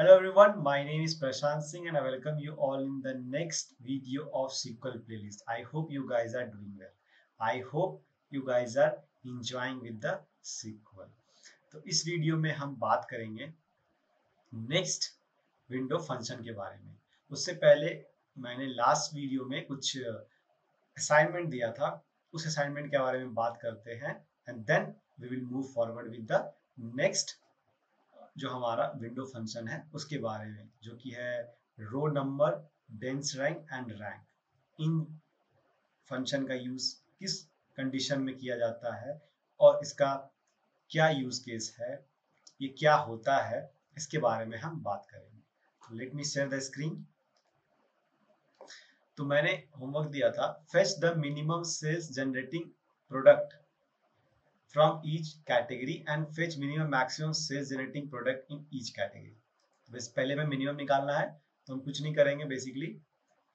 Hello everyone, my name is Prashant Singh and I welcome you all in the next video of SQL playlist. I hope you guys are doing well. I hope you guys are enjoying with the SQL. तो इस video में हम बात करेंगे next window function के बारे में। उससे पहले मैंने लास्ट वीडियो में कुछ असाइनमेंट दिया था, उस असाइनमेंट के बारे में बात करते हैं and then we will move forward with the next जो हमारा विंडो फंक्शन है उसके बारे में, जो कि है row number, dense rank and rank. इन फंक्शन का यूज किस कंडीशन में किया जाता है और इसका क्या यूज केस है, ये क्या होता है, इसके बारे में हम बात करेंगे। Let me share the screen. तो मैंने होमवर्क दिया था, fetch the minimum sales generating product from each category and fetch minimum maximum sales generating product in each category। बस पहले में मिनिमम निकालना है, तो हम कुछ नहीं करेंगे। बेसिकली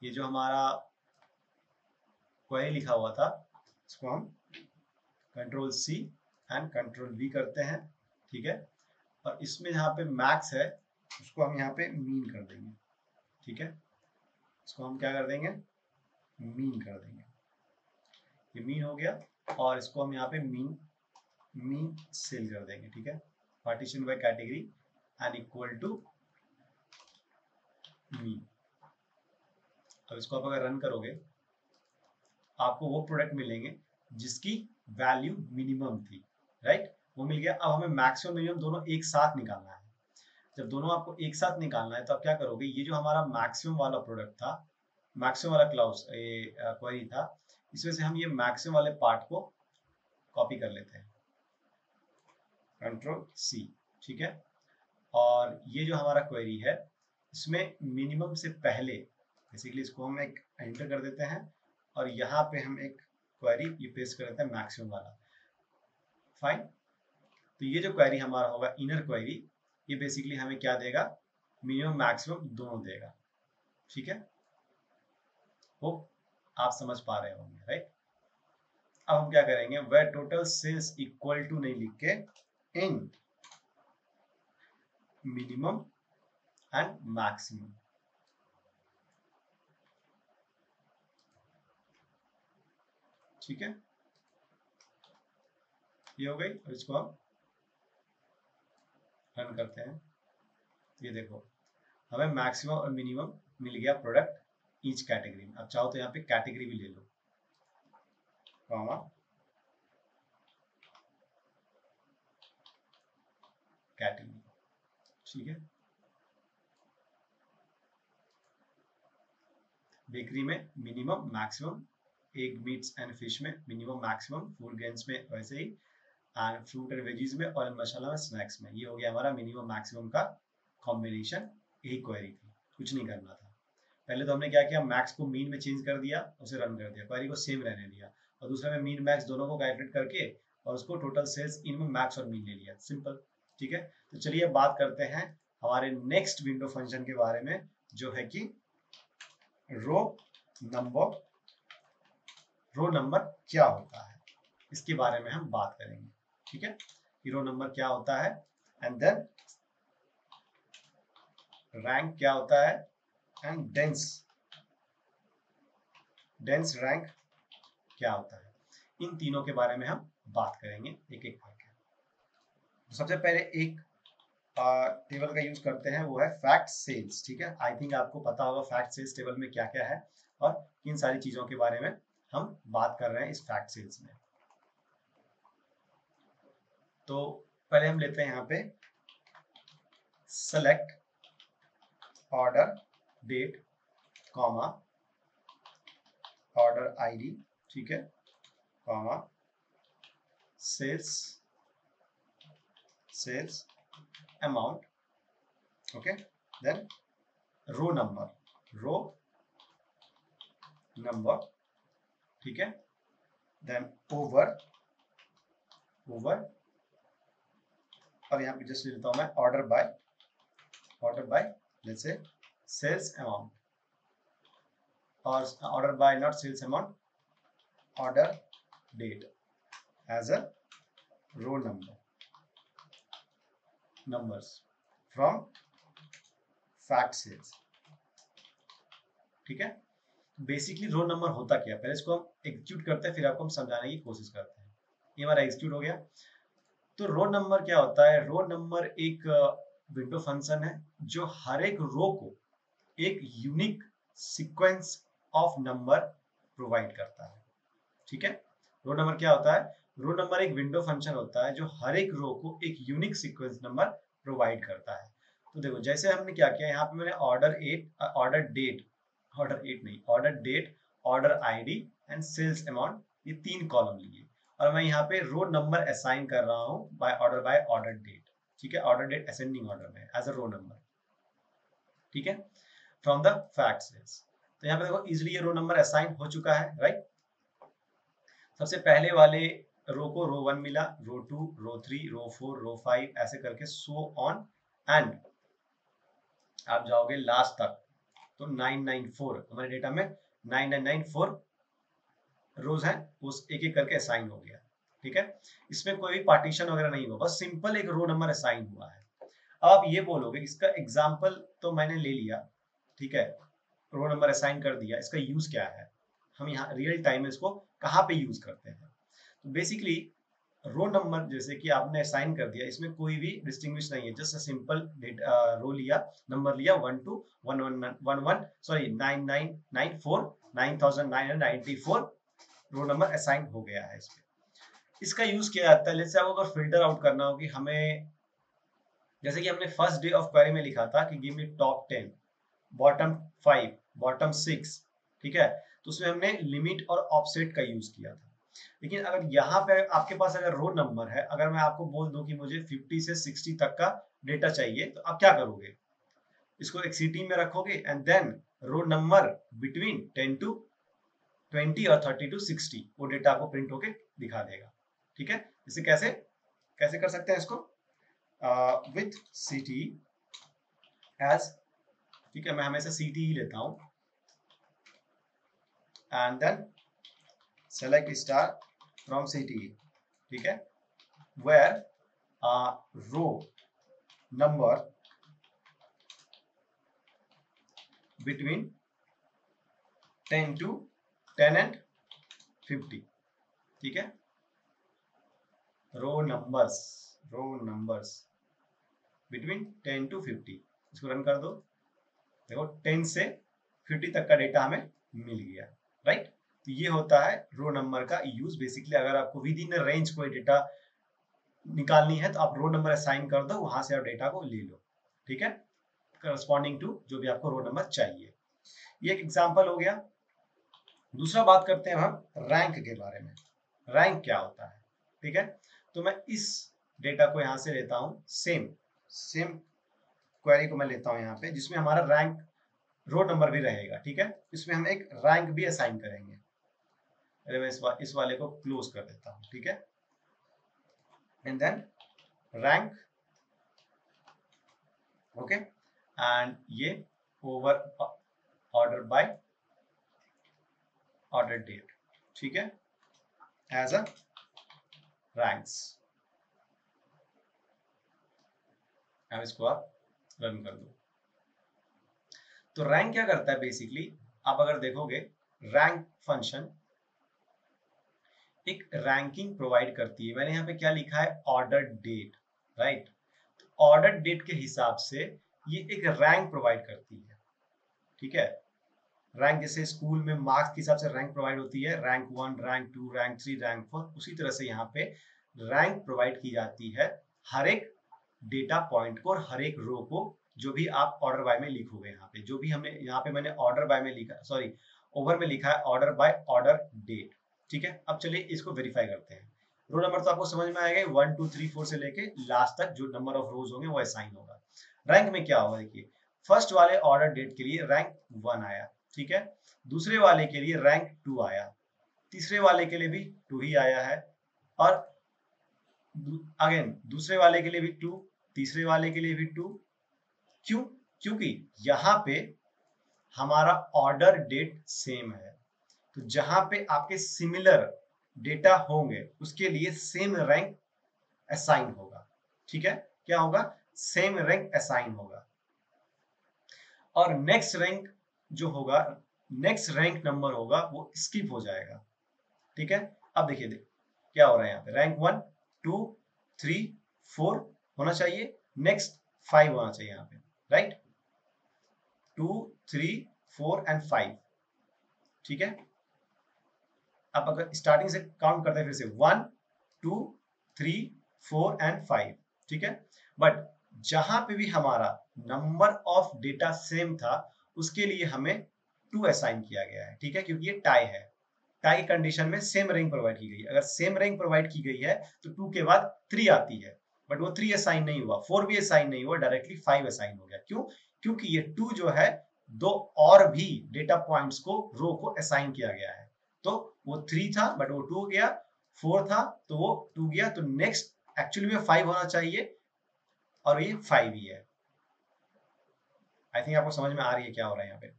ये जो हमारा क्वेरी लिखा हुआ था इसको हम control C and control V करते हैं, ठीक है। और इसमें यहाँ पे मैक्स है उसको हम यहाँ पे मीन कर देंगे, ठीक है। इसको हम क्या कर देंगे, मीन कर देंगे। ये मीन हो गया और इसको हम यहाँ पे मीन सेल कर देंगे, ठीक है। Partition by category and equal to mean. अब इसको आप अगर रन करोगे आपको वो प्रोडक्ट मिलेंगे जिसकी वैल्यू मिनिमम थी, राइट। वो मिल गया। अब हमें मैक्सिमम मिनिमम दोनों एक साथ निकालना है। जब दोनों आपको एक साथ निकालना है तो आप क्या करोगे, ये जो हमारा मैक्सिमम वाला प्रोडक्ट था, मैक्सिमम वाला क्लाउज क्वेरी था, इसमें से हम ये मैक्सिमम वाले पार्ट को कॉपी कर लेते हैं, कंट्रोल सी, ठीक है। और ये जो हमारा क्वेरी है इसमें मिनिमम से पहले बेसिकली इसको हम एक एंटर कर देते हैं और यहाँ पे हम एक क्वेरी ये पेस्ट कर देते हैं मैक्सिमम वाला। फाइन। तो ये जो क्वेरी हमारा होगा इनर क्वेरी, ये बेसिकली हमें क्या देगा, मिनिमम मैक्सिमम दोनों देगा, ठीक है। वो आप समझ पा रहे होंगे, राइट। अब हम क्या करेंगे, where total sales equal to नहीं लिख के इन मिनिमम एंड मैक्सिमम, ठीक है। ये हो गई। और इसको हम रन करते हैं। ये देखो हमें मैक्सिमम और मिनिमम मिल गया प्रोडक्ट ईच कैटेगरी में। अब चाहो तो यहाँ पे कैटेगरी भी ले लो, कॉमा कैटेगरी, ठीक है। बेकरी में minimum maximum, egg meets and fish में मिनिमम मैक्सिमम, फूड ग्रेन्स में वैसे ही, एंड फ्रूट एंड वेजीज में, ऑयल मसाला में, स्नैक्स में। ये हो गया हमारा मिनिमम मैक्सिमम का कॉम्बिनेशन। यही क्वेरी थी, कुछ नहीं करना था। पहले तो हमने क्या किया, मैक्स को मीन में चेंज कर दिया, उसे रन कर दिया, क्वेरी को सेम रहने दिया, और दूसरे में मीन मैक्स दोनों को कैलकुलेट करके और उसको टोटल सेल्स इनमें मैक्स और मीन ले लिया, सिंपल, ठीक है। तो चलिए बात करते हैं हमारे नेक्स्ट विंडो फंक्शन के बारे में, जो है कि रो नंबर। रो नंबर क्या होता है इसके बारे में हम बात करेंगे, ठीक है, कि रो नंबर क्या होता है, एंड देन रैंक क्या होता है, एंड डेंस रैंक क्या होता है। इन तीनों के बारे में हम बात करेंगे एक एक करके। तो सबसे पहले एक टेबल का यूज करते हैं, वो है फैक्ट सेल्स, ठीक है। आई थिंक आपको पता होगा फैक्ट सेल्स टेबल में क्या क्या है और किन सारी चीजों के बारे में हम बात कर रहे हैं इस फैक्ट सेल्स में। तो पहले हम लेते हैं यहाँ पे select order date comma order ID, ठीक है, comma sales amount, okay, then row number, ठीक है, देन ओवर, और यहाँ पे जस्ट लेता हूँ मैं order by let's say sales amount, और order by not sales amount, order date as a row numbers from fact sales. ठीक है, बेसिकली रो नंबर होता क्या है, पहले इसको हम एग्जीक्यूट करते हैं, फिर आपको हम समझाने की कोशिश करते हैं। ये हमारा एग्जीक्यूट हो गया। तो रो नंबर क्या होता है? रो नंबर एक विंडो फंक्शन है जो हर एक रो को एक unique sequence of number provide करता है। ठीक है, रो नंबर क्या होता है? रो नंबर एक विंडो फंक्शन होता है जो हर एक रो को एक यूनिक सीक्वेंस नंबर प्रोवाइड करता है। तो देखो, जैसे हमने क्या किया, यहाँ पे मैंने order date, order ID and sales amount, ये 3 कॉलम लिए, और मैं यहाँ पे रो नंबर असाइन कर रहा हूँ बाय ऑर्डर डेट। ठीक है, ऑर्डर डेट असेंडिंग ऑर्डर में एज अ रो नंबर। ठीक है, फ्रॉम द फैक्ट सेल्स। तो यहाँ पे देखो इजिली ये रो नंबर असाइन हो चुका है, राइट। सबसे पहले वाले रो को रो 1 मिला, रो 2, रो 3, रो 4, रो 5, ऐसे करके सो ऑन, एंड आप जाओगे लास्ट तक तो 994 हमारे डेटा में 9994 रोज हैं, उस एक एक करके असाइन हो गया। ठीक है, इसमें कोई भी पार्टीशन वगैरह नहीं हुआ, बस सिंपल एक रो नंबर असाइन हुआ है। अब आप ये बोलोगे इसका एग्जाम्पल तो मैंने ले लिया, ठीक है, रो नंबर असाइन कर दिया, इसका यूज क्या है, हम यहाँ रियल टाइम में इसको कहाँ पे यूज करते हैं? तो बेसिकली रो नंबर जैसे कि आपने असाइन कर दिया, इसमें कोई भी डिस्टिंग्विश नहीं है, जस्ट सिंपल रो लिया, नंबर लिया 9994 रो नंबर असाइन हो गया है इसमें। इसका यूज किया जाता है, जैसे आपको अगर फिल्टर आउट करना हो कि हमें, जैसे कि हमने फर्स्ट डे ऑफ क्वेरी में लिखा था कि give me top 10, bottom 5, bottom 6, ठीक है, तो उसमें हमने लिमिट और ऑफसेट का यूज किया था। लेकिन अगर यहाँ पे आपके पास अगर रो नंबर है, अगर मैं आपको बोल दूं कि मुझे 50 से 60 तक का डेटा चाहिए, तो आप क्या करोगे? इसको एक सीटी में रखोगे and then row number between 10 to 20 और 30 टू 60 वो डेटा आपको प्रिंट होके दिखा देगा। ठीक है, इसे कैसे कैसे कर सकते हैं इसको? विथ सीटी एज, ठीक है, मैं हमेशा सीटी ही लेता हूं, and then select star from CT, ठीक है, where row number between 10 to 10 and 50, ठीक है, रो नंबर्स बिटवीन 10 टू 50, इसको रन कर दो। देखो 10 से 50 तक का डेटा हमें मिल गया, राइट। तो ये होता है रो नंबर का यूज। बेसिकली अगर आपको विद इन रेंज कोई डेटा निकालनी है तो आप रो नंबर असाइन कर दो, वहां से आप डेटा को ले लो, ठीक है, करस्पॉन्डिंग टू जो भी आपको रो नंबर चाहिए। ये एक एग्जांपल हो गया। दूसरा बात करते हैं हम रैंक के बारे में। रैंक क्या होता है? ठीक है, तो मैं इस डेटा को यहां से लेता हूं, सेम क्वेरी को मैं लेता हूं यहाँ पे, जिसमें हमारा रैंक रो नंबर भी रहेगा। ठीक है, इसमें हम एक रैंक भी असाइन करेंगे। अरे मैं इस वाले को क्लोज कर देता हूँ, ठीक है, and then rank, okay, and ये over order by order date, ठीक है, एज अ रैंक्स। अब इसको आप रन कर दो। तो रैंक क्या करता है? बेसिकली आप अगर देखोगे, रैंक फंक्शन एक रैंकिंग प्रोवाइड करती है। मैंने यहाँ पे क्या लिखा है? Order date, right. Order date के हिसाब से ये एक रैंक प्रोवाइड करती है, ठीक है। रैंक जैसे स्कूल में मार्क्स के हिसाब से रैंक प्रोवाइड होती है, रैंक 1, रैंक 2, रैंक 3, रैंक 4, उसी तरह से यहाँ पे रैंक प्रोवाइड की जाती है हर एक डेटा पॉइंट को और हर एक रो को, जो भी आप ऑर्डर बाय में लिखोगे। यहाँ पे जो भी हमने, यहाँ पे मैंने ऑर्डर बाय में लिखा, सॉरी ओवर में लिखा है ऑर्डर बाय ऑर्डर डेट, ठीक है। अब चलिए इसको वेरीफाई करते हैं। रो नंबर तो आपको समझ में आएगा, 1 2 3 4 से लेके लास्ट तक जो नंबर ऑफ रोज होंगे वो असाइन होगा। रैंक में क्या होगा? देखिए, फर्स्ट वाले ऑर्डर डेट के लिए रैंक 1 आया, ठीक है, दूसरे वाले के लिए रैंक 2 आया, तीसरे वाले के लिए भी 2 ही आया है, और अगेन दूसरे वाले के लिए भी 2, तीसरे वाले के लिए भी 2। क्यों? क्योंकि यहाँ पे हमारा ऑर्डर डेट सेम है, तो जहां पे आपके सिमिलर डेटा होंगे उसके लिए सेम रैंक असाइन होगा, ठीक है। क्या होगा? सेम रैंक असाइन होगा। और नेक्स्ट रैंक जो होगा, नेक्स्ट रैंक नंबर होगा वो स्किप हो जाएगा। ठीक है, अब देखिए क्या हो रहा है यहाँ पे, रैंक 1 2 3 4 होना चाहिए, नेक्स्ट 5 होना चाहिए यहाँ पे, राइट, 2 3 4 एंड 5। ठीक है, अब अगर स्टार्टिंग से काउंट करते हैं फिर से 1 2 3 4 एंड 5। ठीक है, बट जहां पे भी हमारा नंबर ऑफ डेटा सेम था उसके लिए हमें 2 असाइन किया गया है। ठीक है, क्योंकि ये टाई है, टाई कंडीशन में सेम रैंक प्रोवाइड की गई है। अगर सेम रैंक प्रोवाइड की गई है तो 2 के बाद 3 आती है, बट वो 3 असाइन नहीं हुआ, 4 भी असाइन नहीं हुआ, डायरेक्टली 5 असाइन हो गया। क्यों? क्योंकि ये 2 जो है दो और भी डेटा पॉइंट्स को रो को असाइन किया गया है। तो वो 3 था बट वो 2 गया, 4 था तो वो 2 गया, तो नेक्स्ट एक्चुअली में 5 होना चाहिए और ये 5 ही है। आई थिंक आपको समझ में आ रही है क्या हो रहा है यहाँ पे।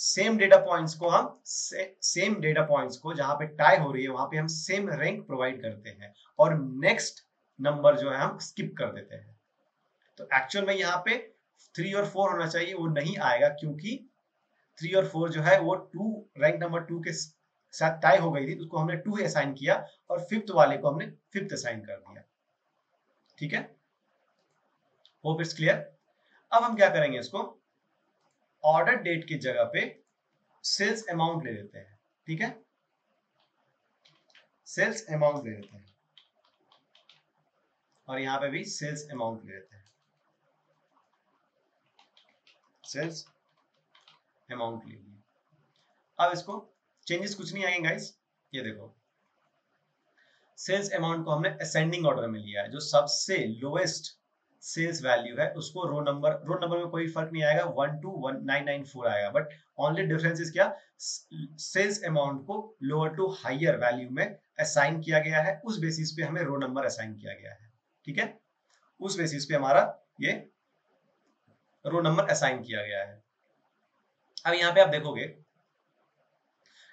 सेम डेटा पॉइंट्स को हम सेम डेटा पॉइंट्स को जहां पे टाई हो रही है वहां पे हम सेम रैंक प्रोवाइड करते हैं और नेक्स्ट नंबर जो है हम स्किप कर देते हैं। तो एक्चुअल में यहाँ पे 3 और 4 होना चाहिए, वो नहीं आएगा क्योंकि 3 और 4 जो है वो 2 रैंक नंबर 2 के साथ टाई हो गई थी, उसको हमने 2 असाइन किया और फिफ्थ वाले को हमने फिफ्थ असाइन कर दिया। ठीक है, होप इट्स क्लियर। अब हम क्या करेंगे, इसको ऑर्डर डेट की जगह पे सेल्स अमाउंट ले लेते हैं। ठीक है, सेल्स अमाउंट ले लेते हैं और यहां पे भी सेल्स अमाउंट ले लेते हैं, सेल्स अमाउंट ले लिया। अब इसको चेंजेस कुछ नहीं आएंगे गाइस, ये देखो सेल्स अमाउंट को हमने असेंडिंग ऑर्डर में लिया है, जो सबसे लोएस्ट सेल्स वैल्यू है उसको रो नंबर में कोई फर्क नहीं आएगा, 1 to 1994 आएगा, बट ओनली डिफरेंस इज क्या, सेल्स अमाउंट को लोअर टू हायर वैल्यू में असाइन किया गया है, उस बेसिस पे हमें रो नंबर असाइन किया गया है। ठीक है, उस बेसिस पे हमारा ये रो नंबर असाइन किया गया है। अब यहाँ पे आप देखोगे,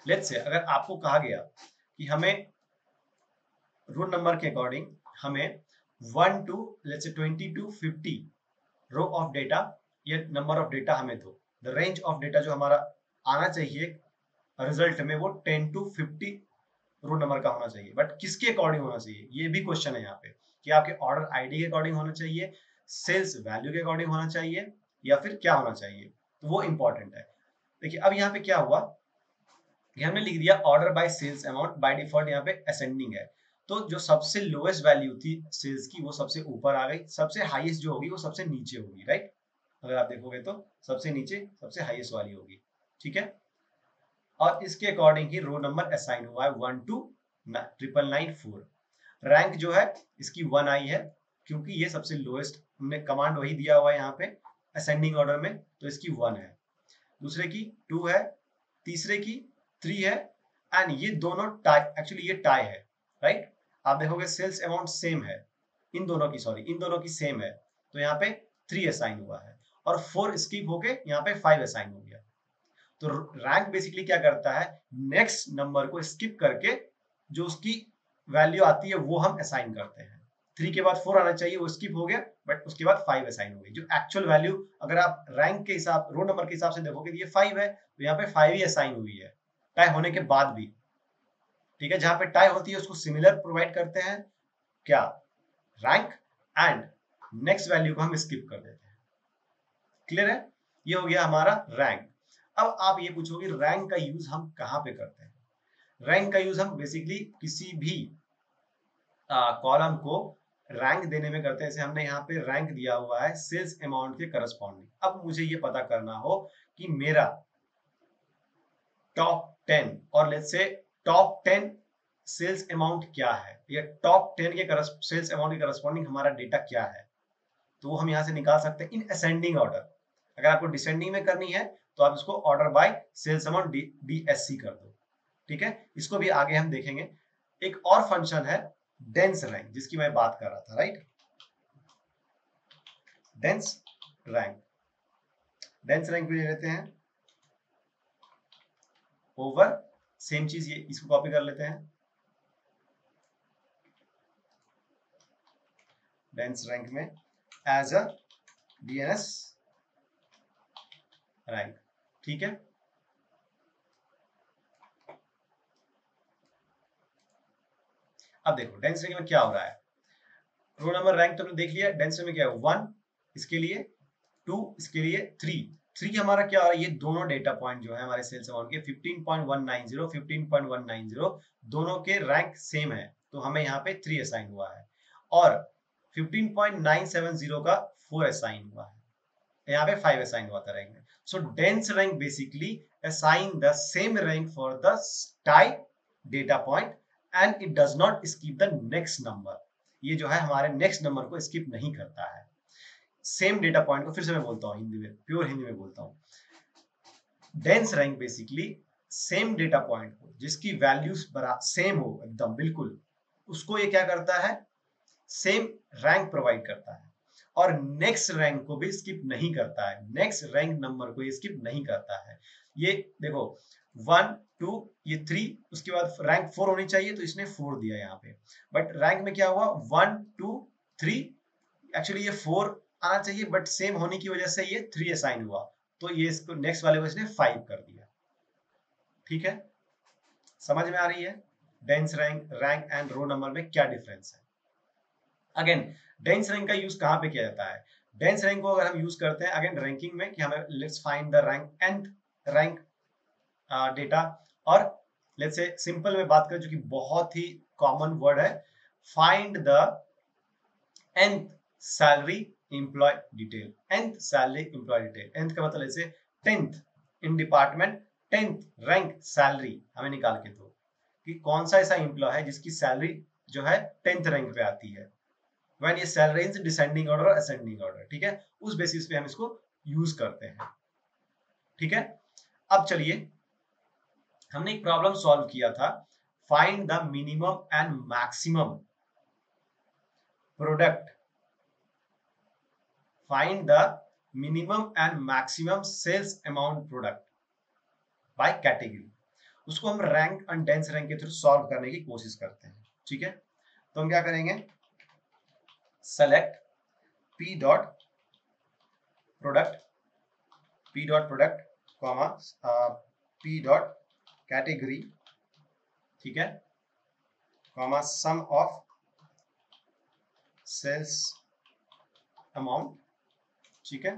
लेट्स से अगर आपको कहा गया कि हमें रो नंबर के अकॉर्डिंग हमें 1 to let's say 20 to 50 row of data, ये नंबर ऑफ डेटा हमें दो, द रेंज ऑफ डेटा जो हमारा आना चाहिए रिजल्ट में वो 10 to 50 रो नंबर का होना चाहिए, बट किसके अकॉर्डिंग होना चाहिए ये भी क्वेश्चन है यहाँ पे, कि आपके ऑर्डर आईडी के अकॉर्डिंग होना चाहिए, सेल्स वैल्यू के अकॉर्डिंग होना चाहिए, या फिर क्या होना चाहिए, तो वो इंपॉर्टेंट है। देखिए अब यहाँ पे क्या हुआ कि हमने लिख दिया order by sales amount, by default यहाँ पे असेंडिंग है, तो जो सबसे लोएस्ट वैल्यू थी सेल्स की वो सबसे ऊपर आ गई, सबसे हाईएस्ट जो होगी वो सबसे नीचे होगी, राइट, अगर आप देखोगे तो सबसे नीचे सबसे हाईएस्ट वाली होगी। ठीक है, और इसके अकॉर्डिंग ही रो नंबर असाइन हुआ है 1 to 9994। रैंक जो है इसकी 1 आई है क्योंकि ये सबसे लोएस्ट, हमने कमांड वही दिया हुआ है यहाँ पे असेंडिंग ऑर्डर में, तो इसकी 1 है, दूसरे की 2 है, तीसरे की 3 है, एंड ये दोनों टाई, एक्चुअली ये टाई है, राइट, आप देखोगे सेल्स अमाउंट सेम है इन दोनों की, सॉरी इन दोनों की सेम है, तो यहाँ पे 3 असाइन हुआ है और 4 स्किप होके यहाँ पे 5 असाइन हो गया। तो रैंक बेसिकली क्या करता है, नेक्स्ट नंबर को स्किप करके जो उसकी वैल्यू आती है वो हम असाइन करते हैं। 3 के बाद 4 आना चाहिए, वो स्किप हो गया, बट उसके बाद 5 असाइन हो गई, जो एक्चुअल वैल्यू अगर आप रैंक के हिसाब, रो नंबर के हिसाब से देखोगे तो ये 5 है, तो यहाँ पे 5 ही असाइन हुई है टाई होने के बाद भी। ठीक है, जहां पे टाई होती है उसको सिमिलर प्रोवाइड करते हैं, क्या, रैंक, एंड नेक्स्ट वैल्यू को हम स्किप कर देते हैं। क्लियर है, ये हो गया हमारा रैंक। अब आप ये पूछोगे रैंक का यूज हम कहाँ पे करते हैं। रैंक का यूज हम बेसिकली किसी भी कॉलम को रैंक देने में करते हैं। जैसे हमने यहाँ पे रैंक दिया हुआ है सेल्स अमाउंट के करस्पॉन्डिंग, अब मुझे ये पता करना हो कि मेरा टॉप 10 और लेट्स से टॉप 10 सेल्स अमाउंट क्या है, या टॉप 10 के सेल्स अमाउंट के करस्पॉन्डिंग हमारा डेटा क्या है, तो वो हम यहाँ से निकाल सकते हैं इन असेंडिंग ऑर्डर। अगर आपको डिसेंडिंग में करनी है तो आप इसको order by sales amount DSC कर दो। ठीक है, इसको भी आगे हम देखेंगे। एक और फंक्शन है डेंस रैंक, जिसकी मैं बात कर रहा था, right, dense rank, dense rank भी ले लेते हैं ओवर, सेम चीज, ये इसको कॉपी कर लेते हैं, डेंस रैंक में एज अ DNS रैंक। ठीक है, अब देखो डेंस रैंक में क्या हो रहा है। रोल नंबर रैंक तो हमने देख लिया, डेंस में क्या है 1 इसके लिए, 2 इसके लिए, 3 हमारा क्या हो रहा है, ये दोनों डेटा पॉइंट जो है हमारे सेल्स अमाउंट के 15.190 15.190 दोनों के रैंक सेम है, तो हमें यहाँ पे 3 असाइन हुआ है, और 15.970 का 4 असाइन हुआ है, यहाँ पे 5 असाइन हुआ था रैंक में। So dense rank basically assign the same rank for the type data point and it does not skip the next number. ये जो है हमारे नेक्स्ट नंबर को स्किप नहीं करता है। सेम डेटा पॉइंट को फिर से मैं बोलता हूँ हिंदी में, प्योर हिंदी में बोलता हूँ। Dense rank basically same data point को जिसकी वैल्यूज सेम हो एकदम बिल्कुल, उसको ये क्या करता है, सेम रैंक प्रोवाइड करता है, और नेक्स्ट रैंक को भी स्किप नहीं करता है, नेक्स्ट रैंक नंबर को ये स्किप नहीं करता है। ये देखो 1 2 ये 3, उसके बाद रैंक 4 होनी चाहिए, तो इसने 4 दिया यहाँ पे, बट रैंक में क्या हुआ 1 2 3, एक्चुअली ये 4 आना चाहिए, बट सेम होने की वजह से ये 3 असाइन हुआ, तो ये इसको नेक्स्ट वाले को इसने 5 कर दिया। ठीक है, समझ में आ रही है dense rank, rank and row number में क्या डिफरेंस है। अगेन डेंस रैंक का यूज कहां पे किया जाता है, डेंस रैंक को अगर हम यूज करते हैं अगेन रैंकिंग में कि हमें let's find the rank and rank data, और लेट्स से सिंपल में बात करें जो कि बहुत ही कॉमन वर्ड है, find the nth salary employ detail, nth salary employ detail, nth का मतलब जैसे 10th in department 10th rank salary हमें निकाल के दो कि कौन सा ऐसा एम्प्लॉय है जिसकी सैलरी जो है 10th रैंक पे आती है, व्हेन ये सैलरी इन डिसेंडिंग ऑर्डर और असेंडिंग ऑर्डर। ठीक है, उस बेसिस पे हम इसको यूज करते हैं। ठीक है, अब चलिए हमने एक प्रॉब्लम सॉल्व किया था, find the minimum and maximum product, find the minimum and maximum sales amount product by category. उसको हम रैंक एंड डेंस रैंक के थ्रू सॉल्व करने की कोशिश करते हैं। ठीक है, तो हम क्या करेंगे, select P dot product, P dot product comma P dot category, ठीक है, comma sum of sales amount, ठीक है,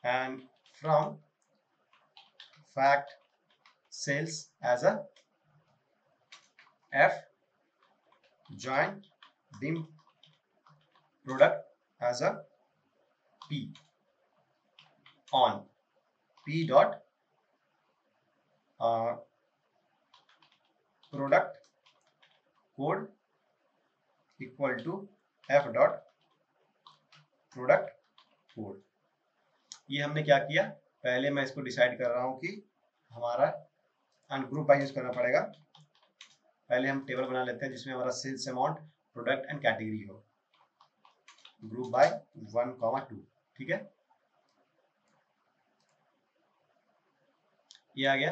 and from fact sales as a F join dim product as a P on P dot product code equal to F dot product code. ये हमने क्या किया, पहले मैं इसको डिसाइड कर रहा हूं कि हमारा ग्रुप बाय यूज करना पड़ेगा। पहले हम टेबल बना लेते हैं जिसमें हमारा sales amount product and category हो, ग्रुप बाय 1, 2। ठीक है, ये आ गया,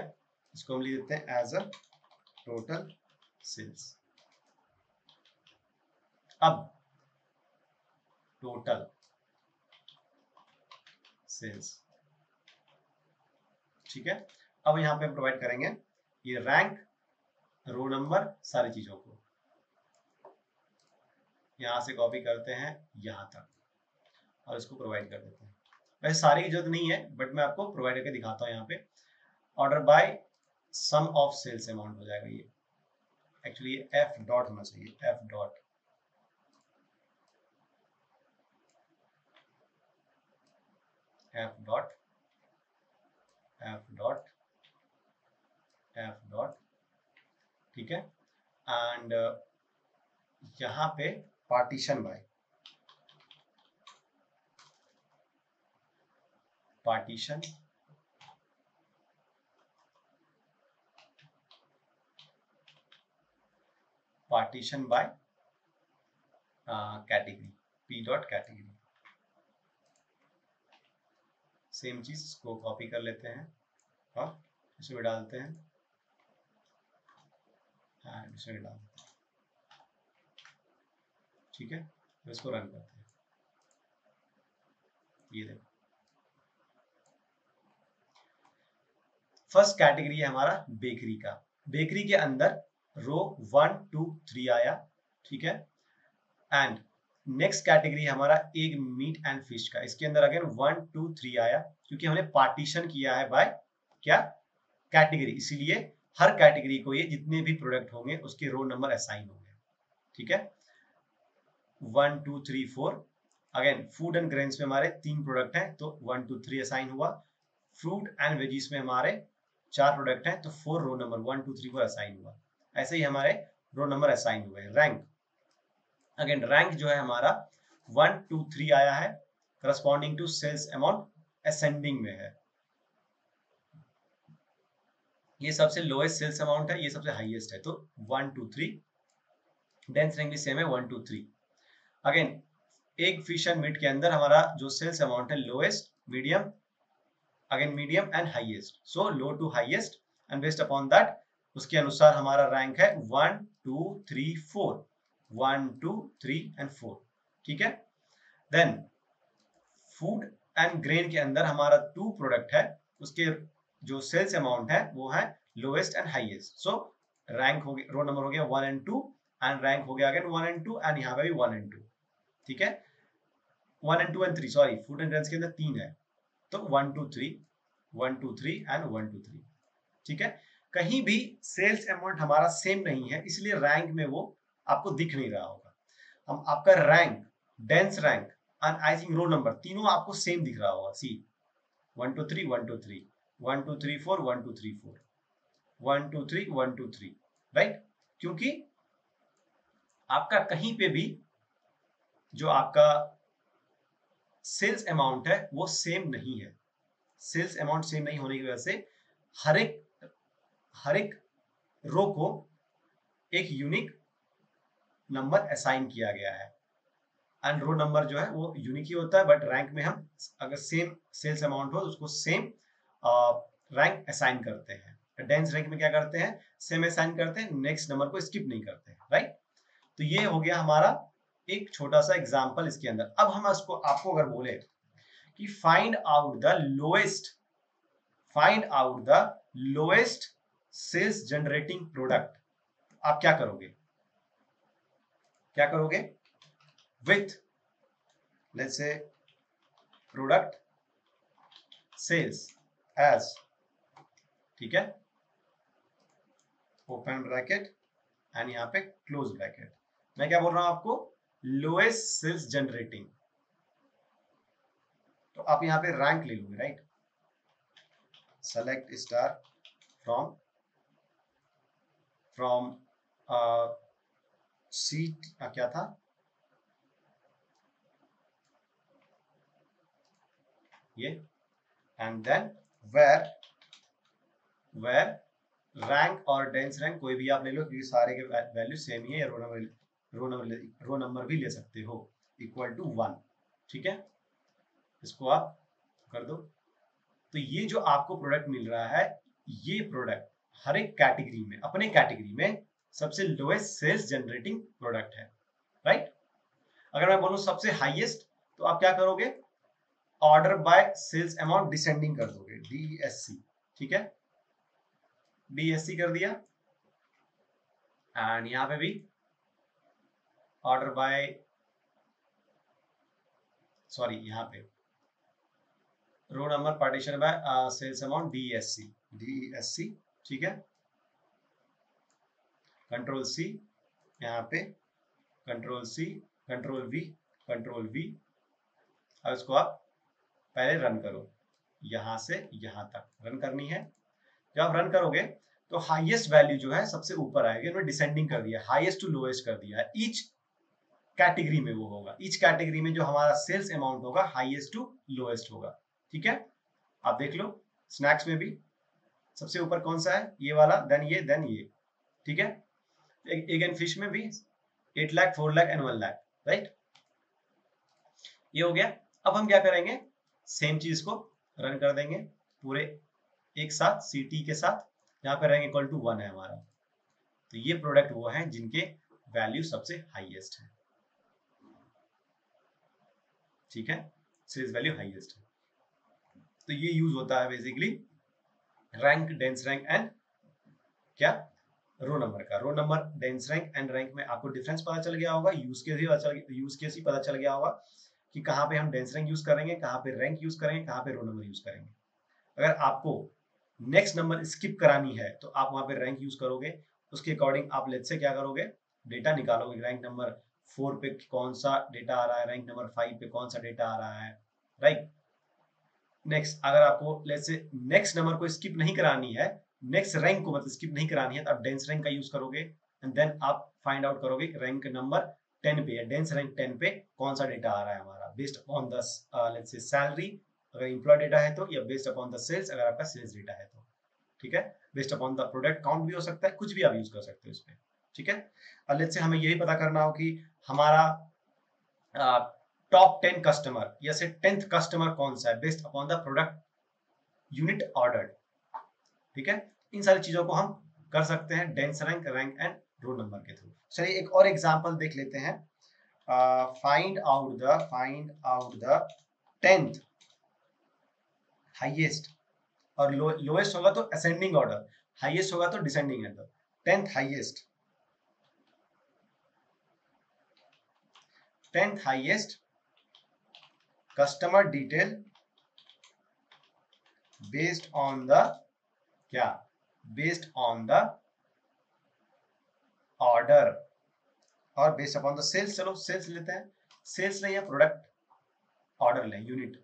इसको हम लिख देते हैं एज अ टोटल सेल्स। अब टोटल सेल्स, ठीक है, अब यहाँ पे हम प्रोवाइड करेंगे ये रैंक, रो नंबर, सारी चीजों को यहाँ से कॉपी करते हैं यहाँ तक और इसको प्रोवाइड कर देते हैं। वैसे सारी की जरूरत नहीं है, बट मैं आपको प्रोवाइड करके दिखाता हूँ। यहाँ पे order by sum of sales amount हो जाएगा, ये एक्चुअली एफ डॉट होना चाहिए, F dot, F dot, F dot, F dot, ठीक है, एंड यहाँ पे partition by, partition partition by category, P dot category. Same चीज इसको कॉपी कर लेते हैं और इसमें डालते हैं एंड इसमें डालते हैं। ठीक है, तो इसको रन करते हैं, ये देखो फर्स्ट कैटेगरी है हमारा बेकरी का। बेकरी के अंदर रो 1 2 3 आया, ठीक है। एंड नेक्स्ट कैटेगरी हमारा एग मीट एंड फिश का, इसके अंदर अगेन 1 2 3 आया, क्योंकि हमने पार्टीशन किया है बाय क्या, कैटेगरी, इसीलिए हर कैटेगरी को ये जितने भी प्रोडक्ट होंगे उसके रो नंबर असाइन होंगे, ठीक है। 1 2 3 4। अगेन फूड एंड ग्रेन्स में हमारे 3 प्रोडक्ट हैं तो 1 2 3 असाइन हुआ। फ्रूट एंड वेजीज में हमारे 4 प्रोडक्ट हैं तो 4 रो नंबर 1 2 3 4 असाइन हुआ। ऐसे ही हमारे रो नंबर असाइन हुए। रैंक, अगेन रैंक जो है हमारा 1 2 3 आया है, corresponding to sales amount ascending में है। ये सबसे लोएस्ट सेल्स अमाउंट है, ये सबसे हाईएस्ट है, तो 1 2 3। डेंस रैंक भी सेम है 1 2 3। Again egg fish and meat के अंदर हमारा जो सेल्स अमाउंट है lowest, medium, again medium and highest, so low to highest, and based upon that उसके अनुसार हमारा रैंक है 1 2 3 4, 1 2 3 एंड 4, ठीक है। देन फूड एंड ग्रेन के अंदर हमारा 2 प्रोडक्ट है, उसके जो सेल्स अमाउंट है वो है lowest and highest, so rank हो गया, रो नंबर हो गया 1 एंड 2, एंड रैंक हो गया अगेन 1 एंड 2, एंड यहाँ पे भी 1 एंड 2, ठीक है। 1 and 2 and 3, sorry food and grains के अंदर 3 है, तो 1 2 3 1 2 3 एंड 1 2 3, ठीक है। कहीं भी सेल्स अमाउंट हमारा सेम नहीं है, इसलिए रैंक में वो आपको दिख नहीं रहा होगा। हम आपका rank, dense rank and I think row number तीनों आपको सेम दिख रहा होगा। See 1 2 3 1 2 3 1 2 3 4 1 2 3 4 1 2 3 1 2 3, right. क्योंकि आपका कहीं पे भी जो आपका सेल्स अमाउंट है वो सेम नहीं है। सेल्स अमाउंट सेम नहीं होने की वजह से हर एक रो को एक यूनिक नंबर असाइन किया गया है, एंड रो नंबर जो है वो यूनिक ही होता है, बट रैंक में हम अगर सेम सेल्स अमाउंट हो तो उसको सेम रैंक असाइन करते हैं। डेंस रैंक में क्या करते हैं, सेम असाइन करते हैं, नेक्स्ट नंबर को स्किप नहीं करते हैं, राइट। तो ये हो गया हमारा एक छोटा सा एग्जांपल इसके अंदर। अब हम इसको आपको अगर बोले कि find out the lowest sales generating product, आप क्या करोगे, with let's say product sales as, ठीक है, ओपन ब्रैकेट एंड यहाँ पे क्लोज ब्रैकेट। मैं क्या बोल रहा हूं आपको, लोएस्ट सेल्स जनरेटिंग, तो आप यहाँ पे रैंक ले लोगे, right. Select star from seat, क्या था, ये, एंड देन वेर रैंक और डेंस रैंक कोई भी आप ले लो, क्योंकि सारे के वैल्यू सेम ही है, या रो नंबर भी ले सकते हो, इक्वल टू 1, ठीक है। इसको आप कर दो, तो ये जो आपको प्रोडक्ट मिल रहा है, ये प्रोडक्ट हर एक कैटेगरी में, अपने कैटेगरी में सबसे लोएस्ट सेल्स जनरेटिंग प्रोडक्ट है, राइट। अगर मैं बोलूं सबसे हाईएस्ट, तो आप क्या करोगे, order by sales amount descending कर दोगे, DESC, ठीक है, DESC कर दिया, एंड यहां पे भी ऑर्डर बाय, सॉरी यहाँ पे row number partition by sales amount DESC, ठीक है। कंट्रोल C, यहाँ पे कंट्रोल C, कंट्रोल V। अब इसको आप पहले रन करो, यहां से यहां तक रन करनी है। जब आप रन करोगे तो हाईएस्ट वैल्यू जो है सबसे ऊपर आएगी, उन्होंने डिसेंडिंग कर दिया, हाईएस्ट टू लोएस्ट कर दिया है। ईच कैटेगरी में वो होगा, ईच कैटेगरी में जो हमारा सेल्स अमाउंट होगा हाईएस्ट टू लोएस्ट होगा, ठीक है। आप देख लो, स्नैक्स में भी सबसे ऊपर कौन सा है, ये वाला, देन ये, ठीक है। एग एंड फिश में भी 8 लाख 4 लाख एंड 1 लाख, राइट। ये हो गया। अब हम क्या करेंगे, सेम चीज को रन कर देंगे पूरे एक साथ CT के साथ, यहाँ पे रैंक इक्वल टू 1 है हमारा, तो ये प्रोडक्ट वो है जिनके वैल्यू सबसे हाईएस्ट है, ठीक है, सेल्स वैल्यू हाईएस्ट है। तो ये यूज होता है basically rank, dense rank and क्या, रो नंबर का। Row number, dense rank and rank में आपको डिफरेंस पता चल गया होगा, यूज केस ही पता चल गया होगा कि कहाँ पे हम डेंस रैंक यूज करेंगे, कहाँ पे रैंक यूज करेंगे, कहाँ पे रो नंबर यूज करेंगे। अगर आपको नेक्स्ट नंबर स्किप करानी है तो आप वहां पे रैंक यूज करोगे, उसके अकॉर्डिंग आप लेट से क्या करोगे, डेटा निकालोगे, रैंक नंबर 4 पे कौन सा डेटा आ रहा है, रैंक नंबर 5 पे कौन सा डेटा आ रहा है, राइट। नेक्स्ट अगर आपको लेट से नेक्स्ट नंबर को स्किप नहीं करानी है, नेक्स्ट रैंक को मतलब स्किप नहीं करानी है, तो आप डेंस रैंक का यूज करोगे एंड देन आप फाइंड आउट करोगे रैंक नंबर 10 पे या डेंस रैंक 10 पे कौन सा डेटा आ रहा है हमारा, based upon the let's say salary अगर एम्प्लॉय डेटा है तो, या बेस्ड अपॉन द सेल्स अगर आपका सेल्स डेटा है तो, ठीक है। Based upon the product count भी हो सकता है, कुछ भी आप यूज कर सकते हो इस पे, ठीक है। और लेट्स से हमें यही पता करना हो कि हमारा टॉप 10 कस्टमर या से 10th कस्टमर कौन सा है based upon the product unit order, ठीक है। इन सारी चीजों को हम कर सकते हैं dense rank, rank and row number के थ्रू। चलिए एक और एग्जांपल देख लेते हैं। Find out the 10th highest, और लोएस्ट होगा तो असेंडिंग ऑर्डर, हाईएस्ट होगा तो descending order. 10th highest customer detail based on the क्या, बेस्ड ऑन द ऑर्डर और बेस्ड अपॉन द सेल्स। चलो सेल्स लेते हैं, सेल्स नहीं है, प्रोडक्ट ऑर्डर लें, यूनिट,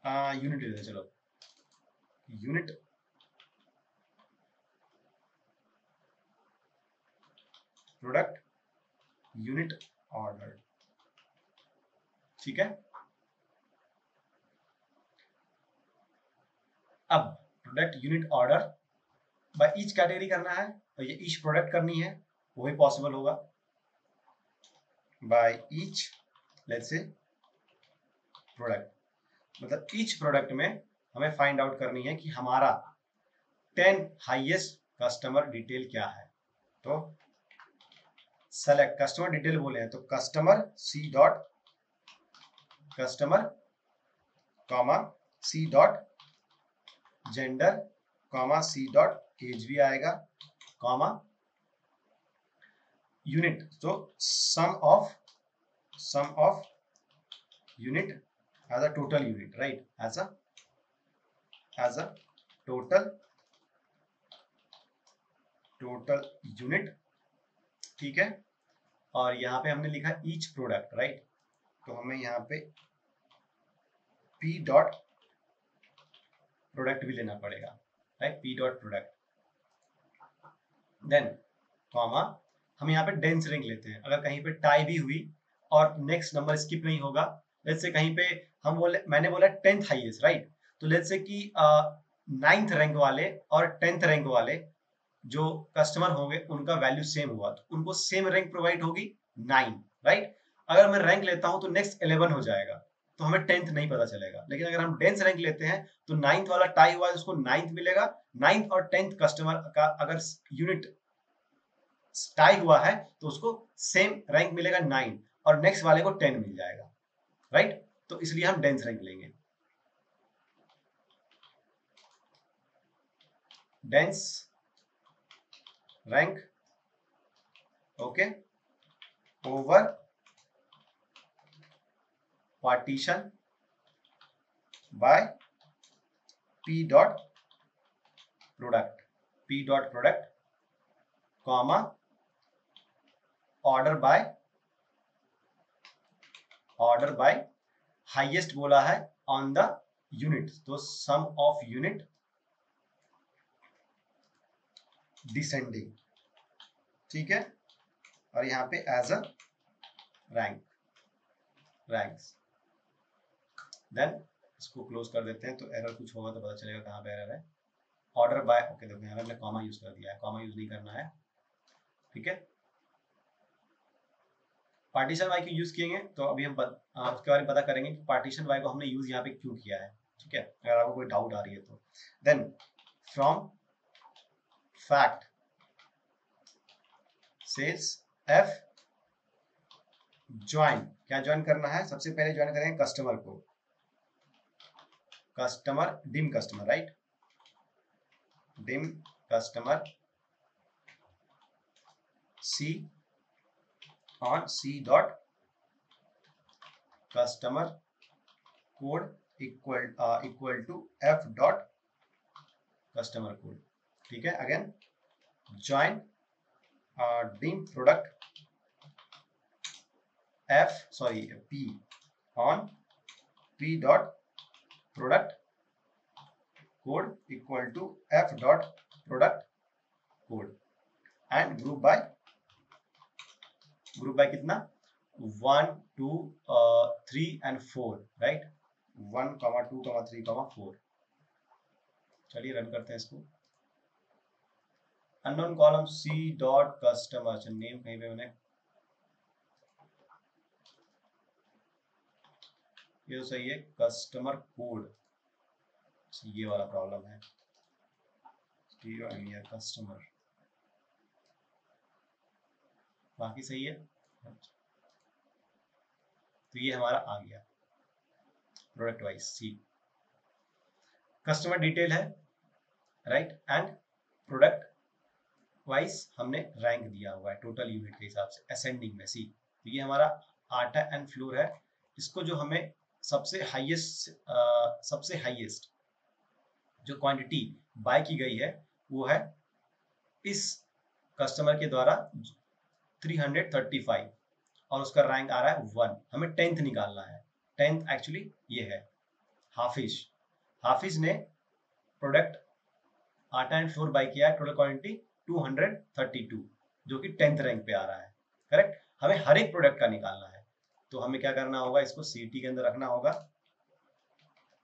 यूनिट लेते हैं, चलो यूनिट प्रोडक्ट यूनिट ऑर्डर, ठीक है। अब product unit order by each category करना है और ये ईच प्रोडक्ट करनी है, वो भी पॉसिबल होगा by each let's say product, मतलब ईच प्रोडक्ट में हमें फाइंड आउट करनी है कि हमारा 10 हाईएस्ट कस्टमर डिटेल क्या है। तो सेलेक्ट कस्टमर डिटेल बोले हैं तो customer C dot customer comma C dot gender comma C dot age भी आएगा कॉमा यूनिट, तो sum of unit as a total unit, right, as a total unit, ठीक है। और यहाँ पे हमने लिखा ईच प्रोडक्ट, राइट, तो हमें यहाँ पे पी डॉट प्रोडक्ट भी लेना पड़ेगा, right, P dot product, then comma हम यहाँ पे डेंस रैंक लेते हैं। अगर कहीं पे टाई भी हुई और नेक्स्ट नंबर स्किप नहीं होगा, लेट्स से कहीं पे हम बोले, मैंने बोला 10th हाईएस्ट, राइट, तो लेट्स से कि 9th रैंक वाले और 10th रैंक वाले जो कस्टमर होंगे उनका वैल्यू सेम हुआ तो उनको सेम रैंक प्रोवाइड होगी 9, राइट। अगर मैं रैंक लेता हूं तो नेक्स्ट 11 हो जाएगा, तो हमें 10th नहीं पता चलेगा। लेकिन अगर हम डेंस रैंक लेते हैं तो 9th वाला टाई हुआ है उसको 9th मिलेगा, 9th और 10th कस्टमर का अगर यूनिट टाई हुआ है तो उसको सेम रैंक मिलेगा 9 और नेक्स्ट वाले को 10 मिल जाएगा, राइट। तो इसलिए हम डेंस रैंक लेंगे, dense rank, okay, over partition by P dot product comma order by highest बोला है ऑन द यूनिट, तो सम ऑफ यूनिट डिसेंडिंग, ठीक है। और यहाँ पे एज अ रैंक्स, देन इसको क्लोज कर देते हैं, तो एरर कुछ होगा तो पता चलेगा कहाँ पे एरर है। ऑर्डर बाय, ओके, देखो यहाँ पे हमने कॉमा यूज कर दिया है, कॉमा यूज नहीं करना है, ठीक है। पार्टीशन वाई को यूज किएंगे तो अभी हम उसके बारे में पता करेंगे कि पार्टीशन वाई को हमने यूज यहाँ पे क्यों किया है, ठीक है, अगर आपको कोई डाउट आ रही है तो। Then from fact sales F join, क्या ज्वाइन करना है, सबसे पहले ज्वाइन करेंगे कस्टमर को, customer dim customer, right, dim customer C on C dot customer code equal to F dot customer code. ठीक है, again join dim product P on P dot product code equal to F dot product code and group by कितना 1 2 3 and 4 right 1 2 3 4. चलिए run करते हैं इसको. Unknown column C dot customer name कहीं पे मैंने ये तो सही है. कस्टमर कोड ये वाला प्रॉब्लम है. कस्टमर बाकी सही है. तो ये हमारा आ गया प्रोडक्ट वाइज सी. कस्टमर डिटेल है राइट एंड प्रोडक्ट वाइज हमने रैंक दिया हुआ है टोटल यूनिट के हिसाब से असेंडिंग में सी. तो ये हमारा आटा एंड फ्लोर है. इसको जो हमें सबसे हाईएस्ट जो क्वांटिटी बाय की गई है वो है इस कस्टमर के द्वारा 335 और उसका रैंक आ रहा है 1. हमें 10th निकालना है. 10th एक्चुअली ये है हाफिज ने प्रोडक्ट आटा एंड फ्लोर बाय किया है. टोटल क्वांटिटी 232 जो कि 10th रैंक पे आ रहा है. करेक्ट. हमें हर एक प्रोडक्ट का निकालना है. तो हमें क्या करना होगा, इसको सीटी के अंदर रखना होगा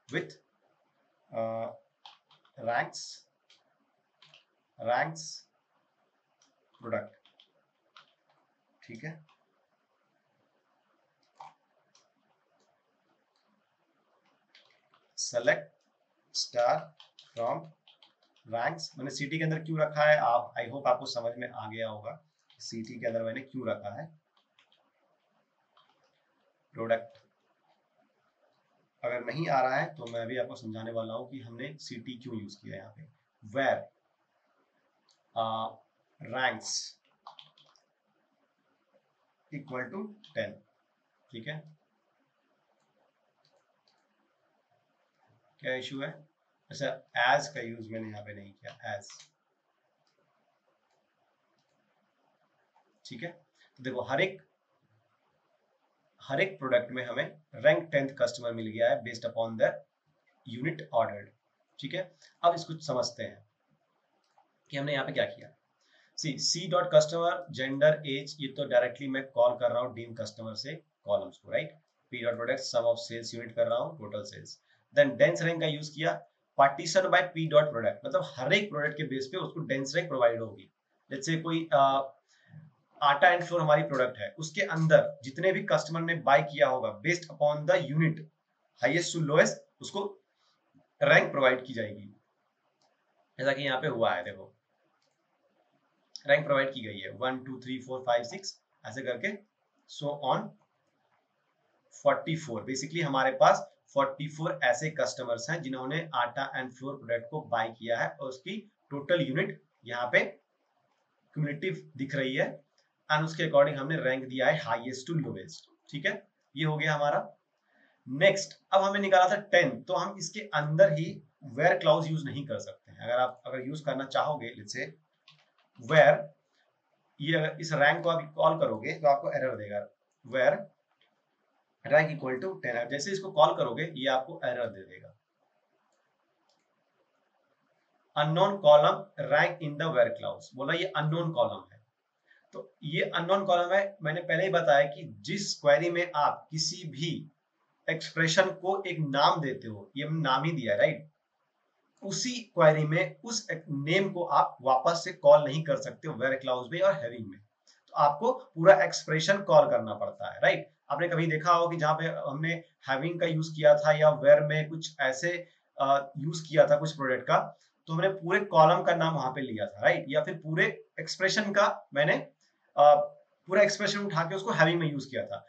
विथ रैंक्स प्रोडक्ट. ठीक है. Select star from ranks. मैंने सीटी के अंदर क्यों रखा है, आप आई होप आपको समझ में आ गया होगा सीटी के अंदर मैंने क्यों रखा है. प्रोडक्ट अगर नहीं आ रहा है तो मैं अभी आपको समझाने वाला हूं कि हमने सीटी क्यों यूज किया यहाँ पे. Where ranks equal to 10. ठीक है. क्या इशू है. अच्छा एज का यूज मैंने यहाँ पे नहीं किया एज. ठीक है. तो देखो हर एक प्रोडक्ट में हमें रैंक 10th कस्टमर मिल गया है based upon the unit ordered. ठीक है. अब इसको समझते हैं कि हमने यहाँ पे क्या किया. C dot customer gender as ये तो डायरेक्टली मैं कॉल कर रहा हूँ डीम कस्टमर से कॉलम्स को right. P dot product sum of sales unit कर रहा हूँ total sales. Then dense rank का यूज किया partition by P dot product मतलब हर एक प्रोडक्ट के बेस पे उसको डेंस रैंक प्रोवाइड होगी. लेट्स से कोई आटा एंड फ्लोर हमारी प्रोडक्ट है उसके अंदर जितने भी कस्टमर ने बाय किया होगा based upon the unit highest to lowest उसको रैंक प्रोवाइड की जाएगी. जैसा कि यहाँ पे हुआ है देखो रैंक प्रोवाइड की गई है 1 2 3 4 5 6 ऐसे करके सो ऑन 44. बेसिकली हमारे पास 44 ऐसे कस्टमर्स हैं जिन्होंने आटा एंड फ्लोर प्रोडक्ट को बाय किया है और उसकी टोटल यूनिट यहाँ पे क्यूमुलेटिव दिख रही है एंड उसके अकॉर्डिंग हमने रैंक दिया है हाईएस्ट टू लोवेस्ट. ठीक है. ये हो गया हमारा. नेक्स्ट अब हमें निकाला था 10 तो हम इसके अंदर ही वेयर क्लाउज यूज नहीं कर सकते हैं. अगर यूज करना चाहोगे लेट्स से वेयर ये अगर इस रैंक को आप कॉल करोगे तो आपको एरर देगा. वेयर रैंक इक्वल टू 10 जैसे इसको कॉल करोगे ये आपको एरर दे देगा. Unknown column rank in the where clause बोला ये अननोन कॉलम है. तो ये अननोन कॉलम है. मैंने पहले ही बताया कि जिस क्वेरी में आप किसी भी एक्सप्रेशन को एक नाम देते हो ये नाम ही दिया राइट. उसी क्वेरी में उस नेम को आप वापस से कॉल नहीं कर सकते वेयर क्लाउज में और हैविंग में. तो आपको पूरा एक्सप्रेशन कॉल करना पड़ता है राइट. आपने कभी देखा हो कि जहां पे हमने हैविंग का यूज किया था या वेयर में कुछ ऐसे यूज किया था कुछ प्रोडक्ट का तो हमने पूरे कॉलम का नाम वहां पे लिया था राइट. या फिर पूरे एक्सप्रेशन का मैंने पूरा एक्सप्रेशन उठा के उसको हैविंग में यूज किया था.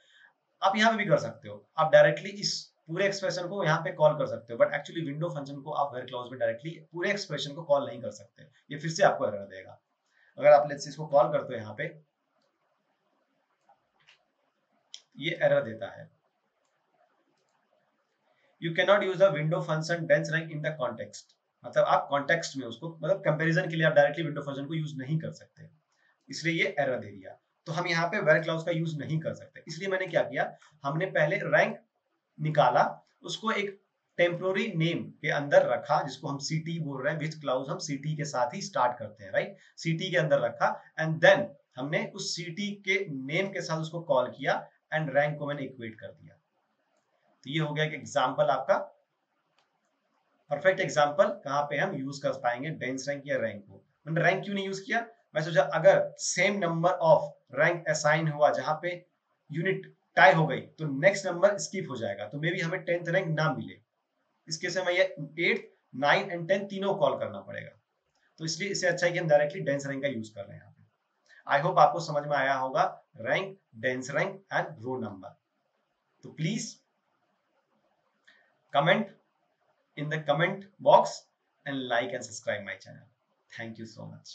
आप यहाँ पे भी कर सकते हो. आप डायरेक्टली इस पूरे एक्सप्रेशन को यहाँ पे कॉल कर सकते हो, बट एक्चुअली विंडो फंक्शन को आप वेयर क्लाउज में डायरेक्टली पूरे एक्सप्रेशन को कॉल नहीं कर सकते, ये फिर से आपको एरर देगा। अगर आप लेट्स से इसको कॉल करते हो यहाँ पे, ये एरर देता है, you can not use the window function dense rank in the context. मतलब आप कॉन्टेक्स्ट में उसको, मतलब कंपैरिजन के लिए आप डायरेक्टली विंडो फंक्शन को यूज नहीं कर सकते, इसलिए ये एरर दे दिया। तो हम यहाँ पे वेयर क्लाउज का यूज नहीं कर सकते, इसलिए मैंने क्या किया, हमने पहले रैंक निकाला, उसको एक टेम्पोररी नेम के अंदर रखा, जिसको हम सीटी बोल रहे हैं, विच क्लाउज हम सीटी के साथ ही स्टार्ट करते हैं, राइट, सीटी के अंदर रखा, एंड देन हमने उस सीटी के नेम के साथ उसको कॉल किया, एंड रैंक को मैंने इक्वेट कर दिया। तो ये हो गया एक एग्जाम्पल आपका, परफेक्ट एग्जाम्पल कहाँ पे हम यूज कर पाएंगे डेंस रैंक या रैंक को। मैंने रैंक क्यों नहीं यूज किया, मैं सोचा अगर same number of rank assign हुआ जहां पे यूनिट टाई हो गई तो नेक्स्ट नंबर स्किप हो जाएगा, तो मे बी हमें 10th रैंक ना मिले, इसके से हमें ये 8, 9 एंड 10 तीनों कॉल करना पड़ेगा। तो इसलिए इससे अच्छा है कि हम डायरेक्टली डेंस रैंक का यूज कर रहे हैं यहाँ पे। आई होप आपको समझ में आया होगा rank, dense rank and row number. तो please comment in the comment box and like and subscribe my channel. Thank you so much.